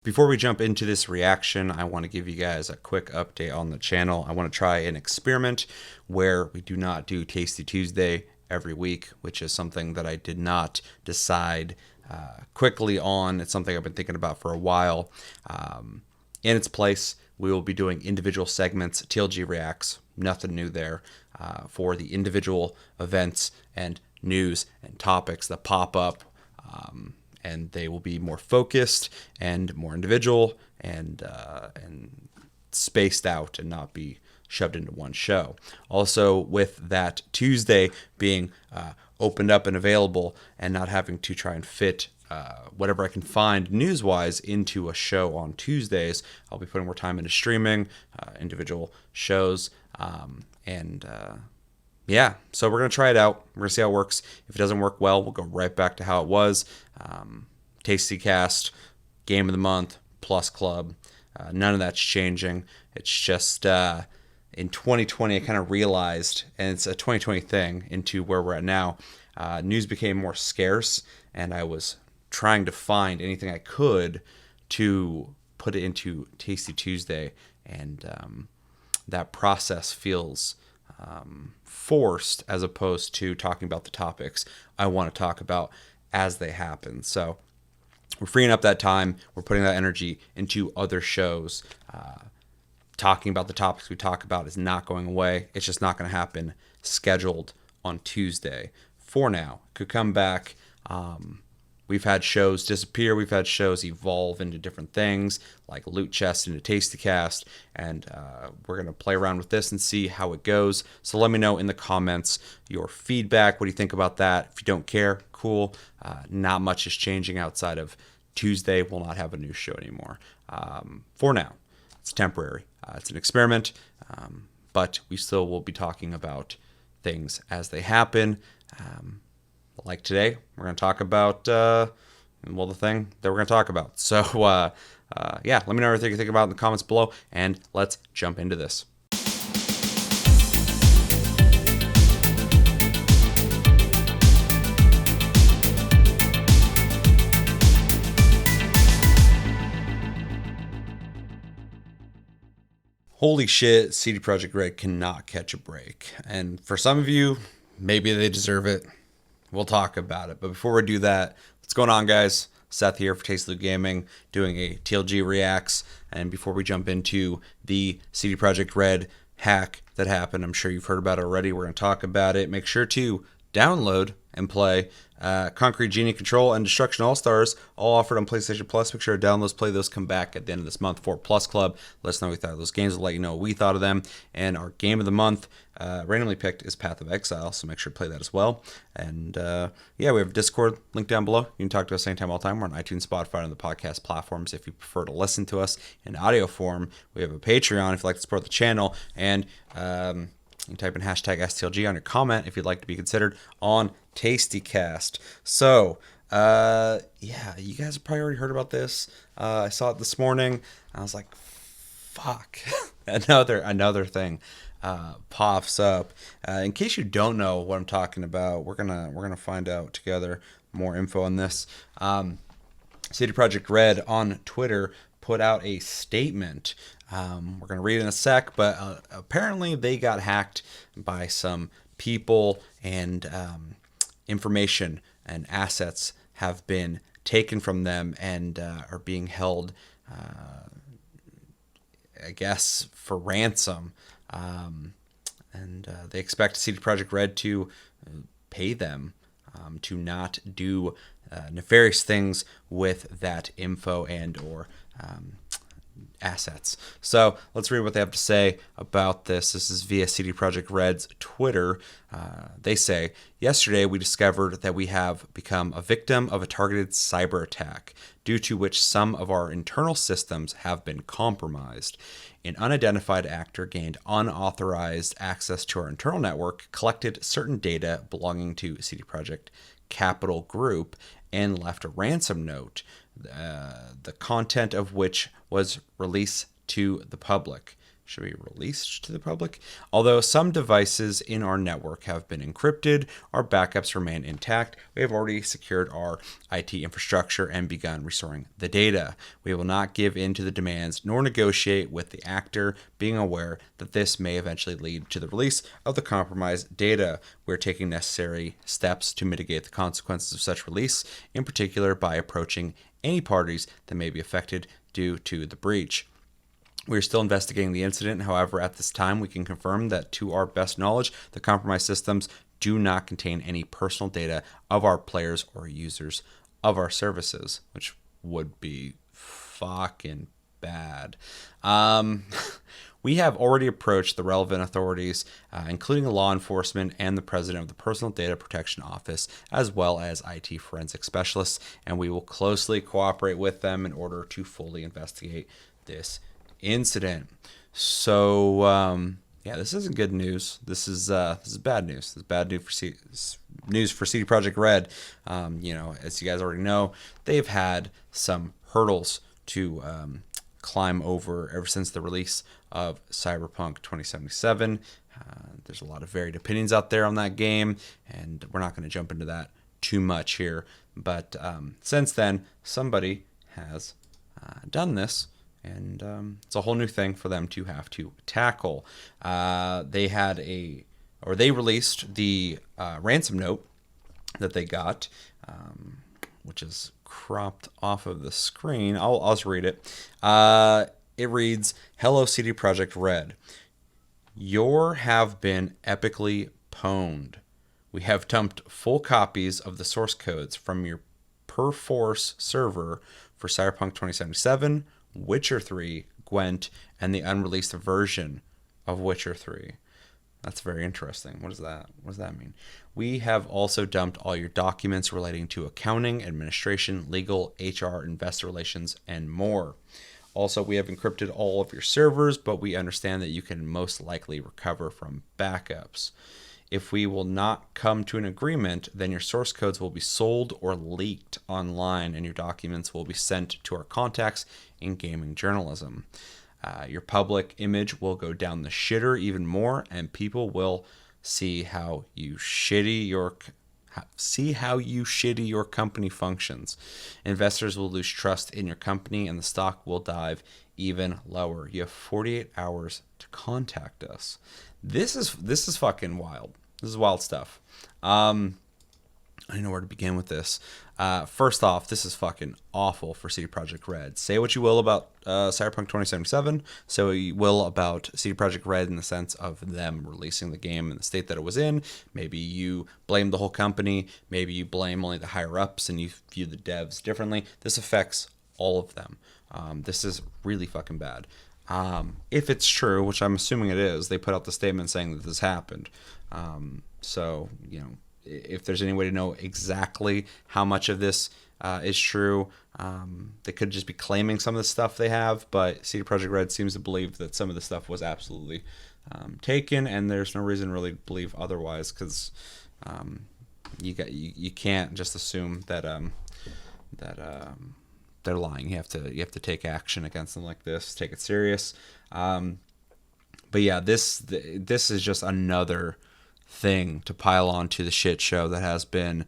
Before we jump into this reaction, I want to give you guys a quick update on the channel. I want to try an experiment where we do not do Tasty Tuesday every week, which is something that I did not decide quickly on. It's something I've been thinking about for a while. In its place, we will be doing individual segments, TLG Reacts, nothing new there, for the individual events and news and topics that pop up. And they will be more focused and more individual and spaced out and not be shoved into one show. Also, with that Tuesday being opened up and available and not having to try and fit whatever I can find news-wise into a show on Tuesdays, I'll be putting more time into streaming, individual shows, yeah, so we're going to try it out. We're going to see how it works. If it doesn't work well, we'll go right back to how it was. Tasty Cast, Game of the Month, Plus Club. None of that's changing. It's just in 2020, I kind of realized, and it's a 2020 thing into where we're at now, news became more scarce, and I was trying to find anything I could to put it into Tasty Tuesday, and that process feels forced as opposed to talking about the topics I want to talk about as they happen. So we're freeing up that time. We're putting that energy into other shows. Talking about the topics we talk about is not going away. It's just not going to happen scheduled on Tuesday. For now, could come back. We've had shows disappear. We've had shows evolve into different things, like Loot Chest into Tasty Cast, and we're going to play around with this and see how it goes. So let me know in the comments your feedback. What do you think about that? If you don't care, cool. Not much is changing outside of Tuesday. We'll not have a new show anymore. For now, it's temporary. It's an experiment, but we still will be talking about things as they happen. Like today, we're going to talk about, the thing that we're going to talk about. So, yeah, let me know everything you think about in the comments below, and let's jump into this. Holy shit, CD Projekt Red cannot catch a break. And for some of you, maybe they deserve it. We'll talk about it. But before we do that, what's going on, guys? Seth here for Tasty Gaming, doing a TLG Reacts. And before we jump into the CD Projekt Red hack that happened, I'm sure you've heard about it already. We're going to talk about it. Make sure to download and play Concrete Genie Control and Destruction All-Stars, all offered on PlayStation Plus. Make sure to download those, play those, come back at the end of this month for Plus Club. Let us know what you thought of those games. We'll let you know what we thought of them. And our game of the month, randomly picked, is Path of Exile, so make sure to play that as well. And yeah, we have Discord link down below. You can talk to us anytime, all the time. We're on iTunes, Spotify, and the podcast platforms. If you prefer to listen to us in audio form, we have a Patreon if you'd like to support the channel. And you can type in hashtag STLG on your comment if you'd like to be considered on TastyCast. So, yeah, you guys have probably already heard about this. I saw it this morning. I was like, fuck. another thing pops up. In case you don't know what I'm talking about, we're gonna find out together more info on this. CD Projekt Red on Twitter put out a statement. We're going to read it in a sec, but apparently they got hacked by some people, and information and assets have been taken from them and are being held, I guess, for ransom. And they expect CD Projekt Red to pay them to not do nefarious things with that info and or assets. So let's read what they have to say about this. This is via CD Projekt Red's Twitter. They say, yesterday we discovered that we have become a victim of a targeted cyber attack, due to which some of our internal systems have been compromised. An unidentified actor gained unauthorized access to our internal network, collected certain data belonging to CD Projekt Capital Group, and left a ransom note, the content of which was released to the public. should be released to the public. Although some devices in our network have been encrypted, our backups remain intact. We have already secured our IT infrastructure and begun restoring the data. We will not give in to the demands nor negotiate with the actor, being aware that this may eventually lead to the release of the compromised data. We're taking necessary steps to mitigate the consequences of such release, in particular by approaching any parties that may be affected due to the breach. We are still investigating the incident. However, at this time, we can confirm that to our best knowledge, the compromised systems do not contain any personal data of our players or users of our services, which would be fucking bad. We have already approached the relevant authorities, including law enforcement and the president of the Personal Data Protection Office, as well as IT forensic specialists, and we will closely cooperate with them in order to fully investigate this incident. So yeah, this isn't good news. This is bad news. This is bad news for CD Projekt Red. As you guys already know, they've had some hurdles to climb over ever since the release of Cyberpunk 2077. There's a lot of varied opinions out there on that game, and we're not going to jump into that too much here. But since then, somebody has done this. And it's a whole new thing for them to have to tackle. They released the ransom note that they got, which is cropped off of the screen. I'll also read it. It reads, "Hello, CD Projekt Red. Your have been epically pwned. We have dumped full copies of the source codes from your Perforce server for Cyberpunk 2077, Witcher 3, Gwent, and the unreleased version of Witcher 3. That's very interesting. What is that? What does that mean? We have also dumped all your documents relating to accounting, administration, legal, HR, investor relations, and more. Also, we have encrypted all of your servers, but we understand that you can most likely recover from backups. If we will not come to an agreement, then your source codes will be sold or leaked online, and your documents will be sent to our contacts in gaming journalism. Your public image will go down the shitter even more, and people will see how you shitty your company functions. Investors will lose trust in your company, and the stock will dive even lower. You have 48 hours to contact us." This is fucking wild. This is wild stuff. I don't know where to begin with this. First off, this is fucking awful for CD Projekt Red. Say what you will about Cyberpunk 2077. Say what you will about CD Projekt Red in the sense of them releasing the game in the state that it was in. Maybe you blame the whole company. Maybe you blame only the higher-ups and you view the devs differently. This affects all of them. This is really fucking bad. If it's true, which I'm assuming it is, they put out the statement saying that this happened. So, if there's any way to know exactly how much of this is true, they could just be claiming some of the stuff they have, but CD Projekt Red seems to believe that some of the stuff was absolutely taken, and there's no reason really to believe otherwise, because you can't just assume that they're lying. You have to take action against them like this, take it serious. But yeah, this is just another thing to pile on to the shit show that has been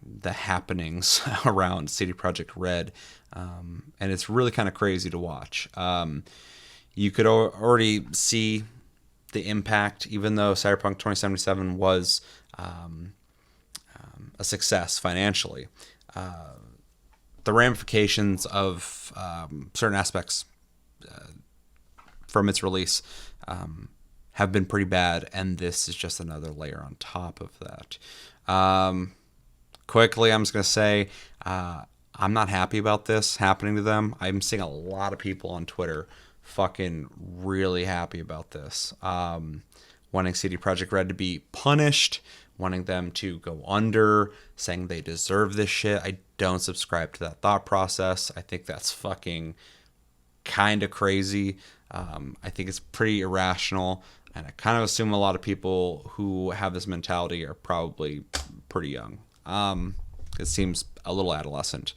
the happenings around CD Projekt Red, and it's really kind of crazy to watch. You could already see the impact, even though Cyberpunk 2077 was a success financially. The ramifications of certain aspects from its release have been pretty bad, and this is just another layer on top of that. Quickly, I'm just going to say I'm not happy about this happening to them. I'm seeing a lot of people on Twitter fucking really happy about this, wanting CD Projekt Red to be punished, wanting them to go under, saying they deserve this shit. I don't subscribe to that thought process. I think that's fucking kind of crazy. I think it's pretty irrational, and I kind of assume a lot of people who have this mentality are probably pretty young. It seems a little adolescent.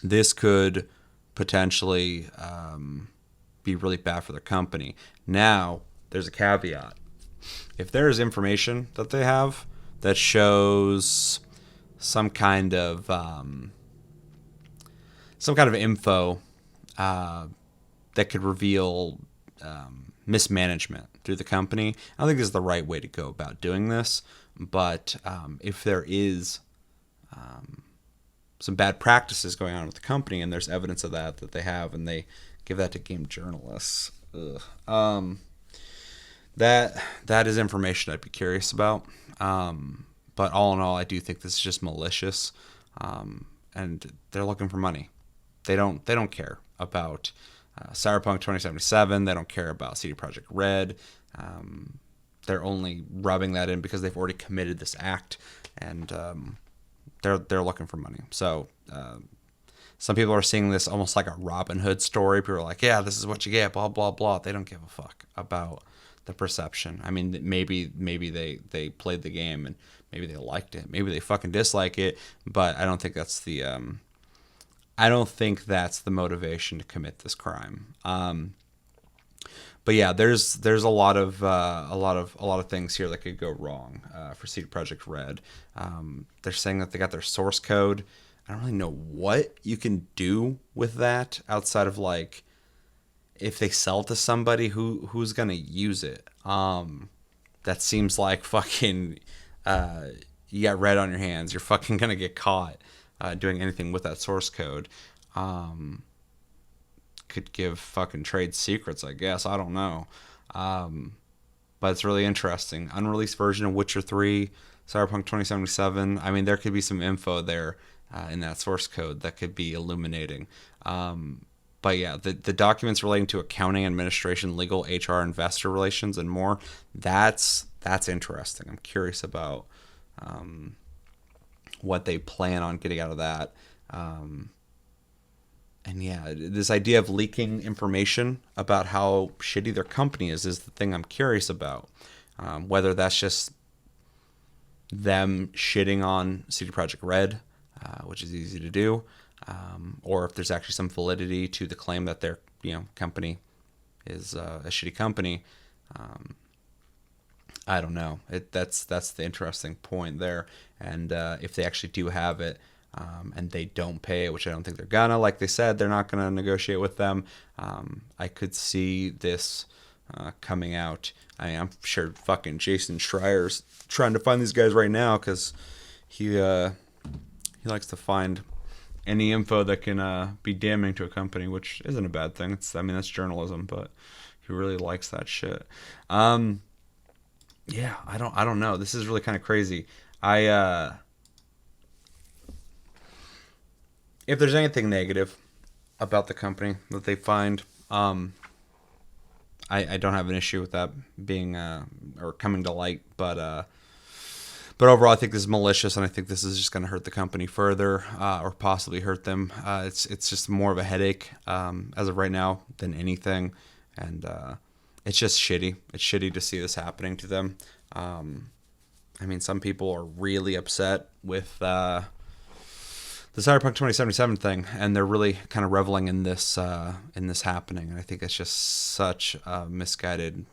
This could potentially be really bad for their company. Now, there's a caveat. If there is information that they have that shows some kind of info that could reveal mismanagement through the company, I don't think this is the right way to go about doing this. But if there is some bad practices going on with the company, and there's evidence of that they have, and they give that to game journalists, that is information I'd be curious about. But all in all, I do think this is just malicious, and they're looking for money. They don't care about Cyberpunk 2077. They don't care about CD Projekt Red. They're only rubbing that in because they've already committed this act, and they're looking for money. So some people are seeing this almost like a Robin Hood story. People are like, yeah, this is what you get, blah, blah, blah. They don't give a fuck about the perception. I mean, maybe they played the game and maybe they liked it. Maybe they fucking dislike it, but I don't think that's the motivation to commit this crime. But yeah, there's a lot of things here that could go wrong for CD Projekt Red. They're saying that they got their source code. I don't really know what you can do with that outside of like if they sell it to somebody who's gonna use it. That seems like fucking you got red on your hands. You're fucking gonna get caught doing anything with that source code. Could give fucking trade secrets, I guess. I don't know. But it's really interesting. Unreleased version of Witcher 3, Cyberpunk 2077. I mean, there could be some info there in that source code that could be illuminating. But yeah, the documents relating to accounting, administration, legal, HR, investor relations, and more, that's interesting. I'm curious about what they plan on getting out of that. And yeah, this idea of leaking information about how shitty their company is the thing I'm curious about. Whether that's just them shitting on CD Projekt Red, which is easy to do, or if there's actually some validity to the claim that their company is a shitty company. I don't know. That's the interesting point there. And if they actually do have it, and they don't pay it, which I don't think they're gonna. Like they said, they're not gonna negotiate with them. I could see this coming out. I mean, I'm sure fucking Jason Schreier's trying to find these guys right now because he likes to find any info that can be damning to a company, which isn't a bad thing. That's journalism, but he really likes that shit. Yeah, I don't know. This is really kind of crazy. If there's anything negative about the company that they find, I don't have an issue with that being or coming to light. But overall, I think this is malicious, and I think this is just going to hurt the company further, or possibly hurt them. It's just more of a headache as of right now than anything, and it's just shitty. It's shitty to see this happening to them. I mean, some people are really upset with the Cyberpunk 2077 thing, and they're really kind of reveling in this happening. And I think it's just such a misguided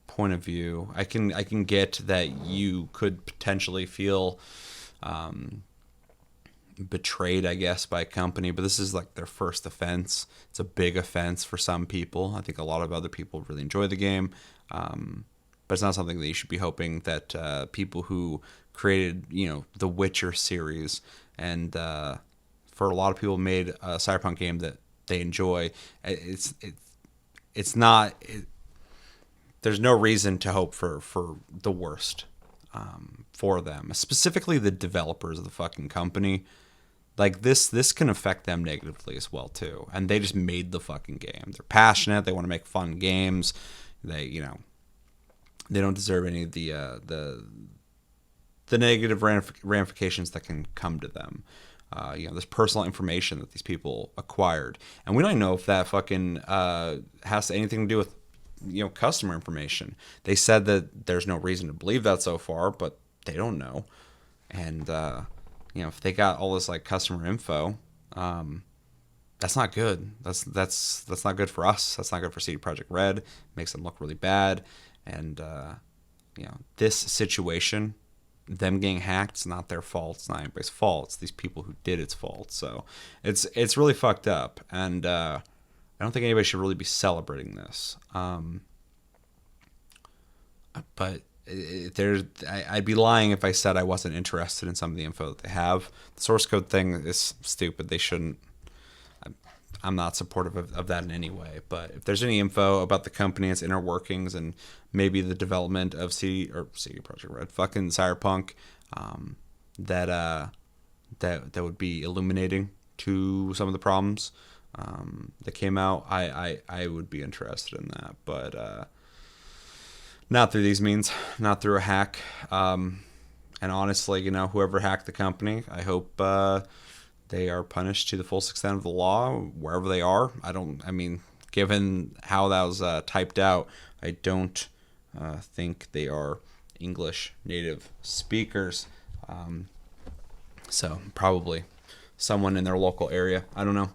point of view. I can get that you could potentially feel betrayed, I guess, by a company, but this is like their first offense. It's a big offense for some people. I think a lot of other people really enjoy the game, but it's not something that you should be hoping that people who created, the Witcher series, and for a lot of people made a Cyberpunk game that they enjoy. It's not. There's no reason to hope for the worst for them, specifically the developers of the fucking company. Like this can affect them negatively as well too, and they just made the fucking game. They're passionate. They want to make fun games. They don't deserve any of the negative ramifications that can come to them. This personal information that these people acquired, and we don't know if that fucking has anything to do with customer information. They said that there's no reason to believe that so far, but they don't know. And if they got all this like customer info, that's not good. That's not good for us. That's not good for CD Projekt Red. Makes them look really bad. And this situation, them getting hacked, it's not their fault. It's not anybody's fault. It's these people who did its fault. So it's really fucked up. And I don't think anybody should really be celebrating this. But I'd be lying if I said I wasn't interested in some of the info that they have. The source code thing is stupid. They shouldn't. I'm not supportive of that in any way. But if there's any info about the company, its inner workings, and maybe the development of CD Projekt Red, fucking Cyberpunk, that would be illuminating to some of the problems that came out, I would be interested in that. But not through these means, not through a hack. And honestly, whoever hacked the company, I hope they are punished to the full extent of the law wherever they are. Given how that was typed out, I don't think they are English native speakers. So probably someone in their local area. I don't know.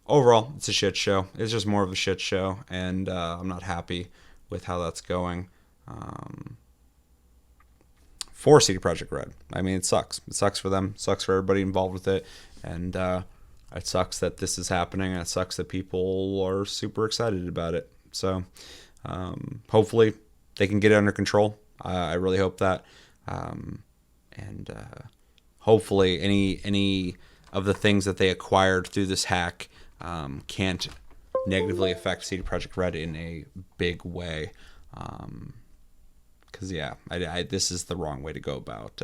Overall, it's a shit show. It's just more of a shit show, and I'm not happy with how that's going. For CD Projekt Red. It sucks. It sucks for them. It sucks for everybody involved with it. And it sucks that this is happening. And it sucks that people are super excited about it. So hopefully they can get it under control. I really hope that. And hopefully any of the things that they acquired through this hack can't negatively affect CD Projekt Red in a big way. Because this is the wrong way to go about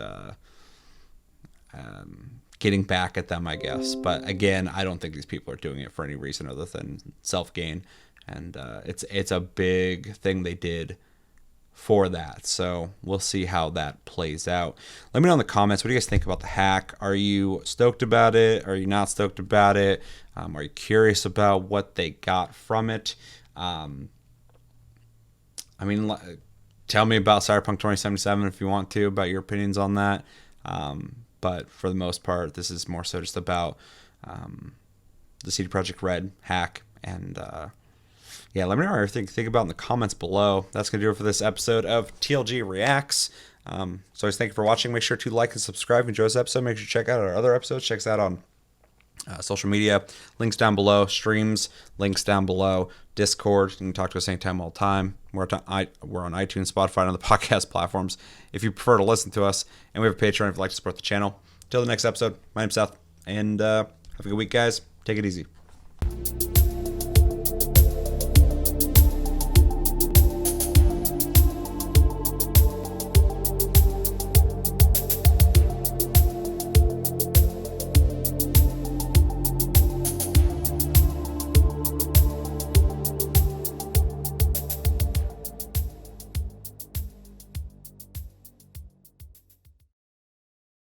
getting back at them, I guess. But again, I don't think these people are doing it for any reason other than self-gain, and it's a big thing they did for that. So we'll see how that plays out. Let me know in the comments, what do you guys think about the hack? Are you stoked about it? Are you not stoked about it? Are you curious about what they got from it? Tell me about Cyberpunk 2077 if you want to, about your opinions on that. But for the most part, this is more so just about the CD Projekt Red hack. And let me know what you think about in the comments below. That's going to do it for this episode of TLG Reacts. So thank you for watching. Make sure to like and subscribe. If you enjoyed this episode, make sure to check out our other episodes. Check us out on social media, links down below, streams, links down below, Discord. You can talk to us anytime, all the time. We're on iTunes, Spotify, and other podcast platforms if you prefer to listen to us. And we have a Patreon if you'd like to support the channel. Until the next episode, my name's Seth, and have a good week, guys. Take it easy.